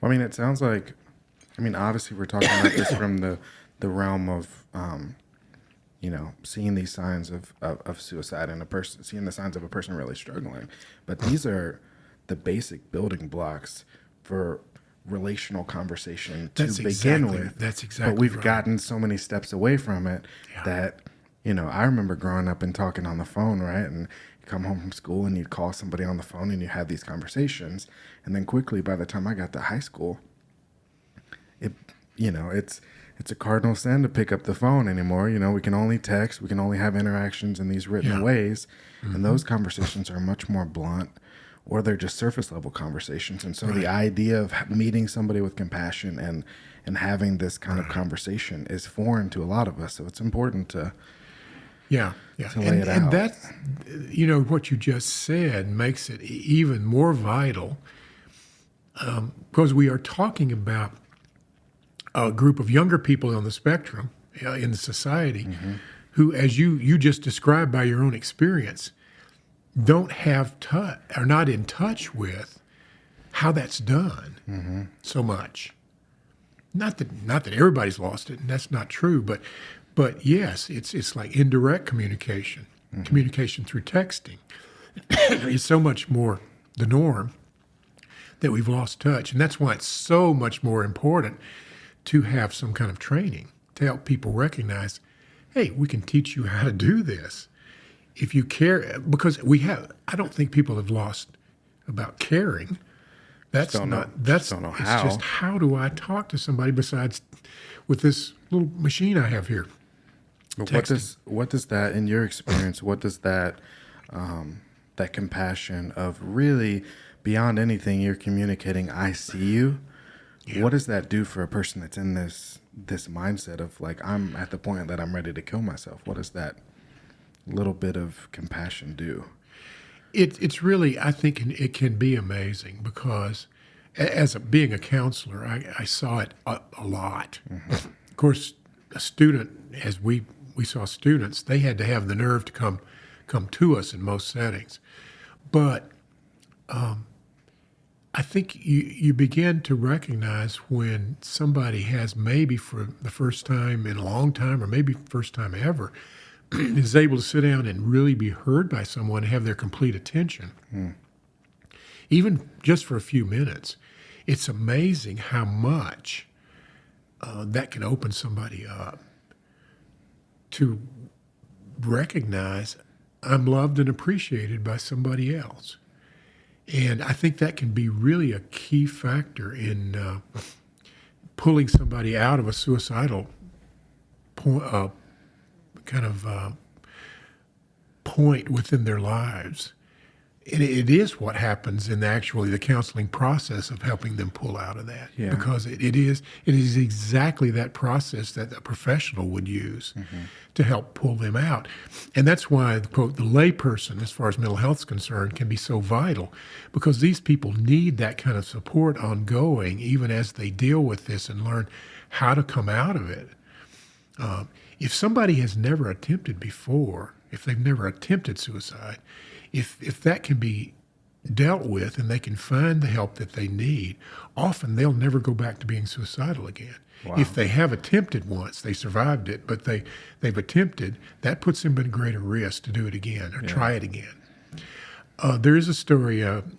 Well, I mean, it sounds like, I mean, obviously we're talking about this from the realm of, seeing these signs of suicide and seeing the signs of a person really struggling. But these are the basic building blocks for relational conversation to begin with. That's exactly But we've right. gotten so many steps away from it that, I remember growing up and talking on the phone, right? And you come home from school and you'd call somebody on the phone and you had these conversations. And then quickly, by the time I got to high school, it's a cardinal sin to pick up the phone anymore. We can only text, we can only have interactions in these written ways. And those conversations are much more blunt, or they're just surface level conversations. And so the idea of meeting somebody with compassion and having this kind of conversation is foreign to a lot of us. So it's important to lay it out. And that, what you just said makes it even more vital, because we are talking about a group of younger people on the spectrum in the society who, as you just described by your own experience, don't have are not in touch with how that's done so much. Not that everybody's lost it, and that's not true, but yes, it's like indirect communication, communication through texting is so much more the norm that we've lost touch, and that's why it's so much more important to have some kind of training to help people recognize, hey, we can teach you how to do this. If you care, because I don't think people have lost about caring. That's don't know it's how. just how do I talk to somebody besides with this little machine I have here? What does that, in your experience, what does that, that compassion of really beyond anything you're communicating, I see you. Yeah. What does that do for a person that's in this mindset of like, I'm at the point that I'm ready to kill myself? What does that little bit of compassion do? It's really, I think it can be amazing because being a counselor, I saw it a lot. Of course, a student, as we saw students, they had to have the nerve to come to us in most settings. But I think you begin to recognize when somebody has, maybe for the first time in a long time or maybe first time ever, is able to sit down and really be heard by someone and have their complete attention, even just for a few minutes. It's amazing how much that can open somebody up to recognize I'm loved and appreciated by somebody else. And I think that can be really a key factor in pulling somebody out of a suicidal point within their lives. And it is what happens in the counseling process of helping them pull out of that. Yeah. Because it is exactly that process that a professional would use to help pull them out. And that's why, quote, the layperson, as far as mental health is concerned, can be so vital, because these people need that kind of support ongoing, even as they deal with this and learn how to come out of it. If somebody has never attempted before, if they've never attempted suicide, if that can be dealt with and they can find the help that they need, often they'll never go back to being suicidal again. Wow. If they have attempted once, they survived it, but they've attempted, that puts them at greater risk to do it again or try it again. There is a story, I'm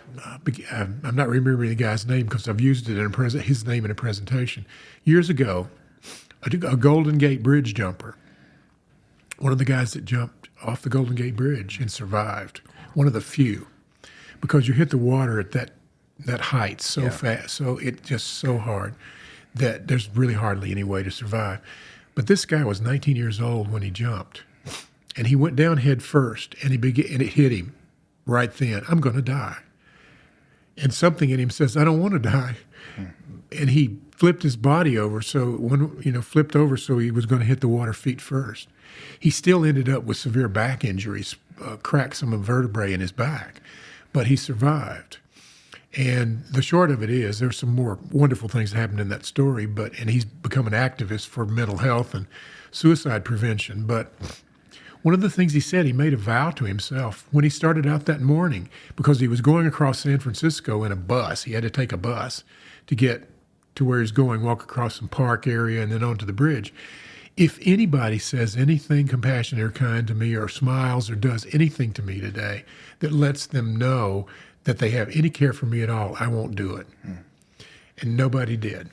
not remembering the guy's name because I've used it his name in a presentation. Years ago, a Golden Gate Bridge jumper, one of the guys that jumped off the Golden Gate Bridge and survived, one of the few, because you hit the water at that height so fast, so it's just so hard that there's really hardly any way to survive. But this guy was 19 years old when he jumped, and he went down head first, and it hit him right then. I'm going to die. And something in him says, I don't want to die. And he flipped his body over, flipped over so he was going to hit the water feet first. He still ended up with severe back injuries, cracked some of the vertebrae in his back, but he survived. And the short of it is, there's some more wonderful things that happened in that story, and he's become an activist for mental health and suicide prevention. But one of the things he said, he made a vow to himself when he started out that morning, because he was going across San Francisco in a bus. He had to take a bus to get to where he's going, walk across some park area and then onto the bridge. If anybody says anything compassionate or kind to me or smiles or does anything to me today that lets them know that they have any care for me at all, I won't do it. And nobody did.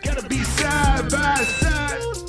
Gotta be side by side.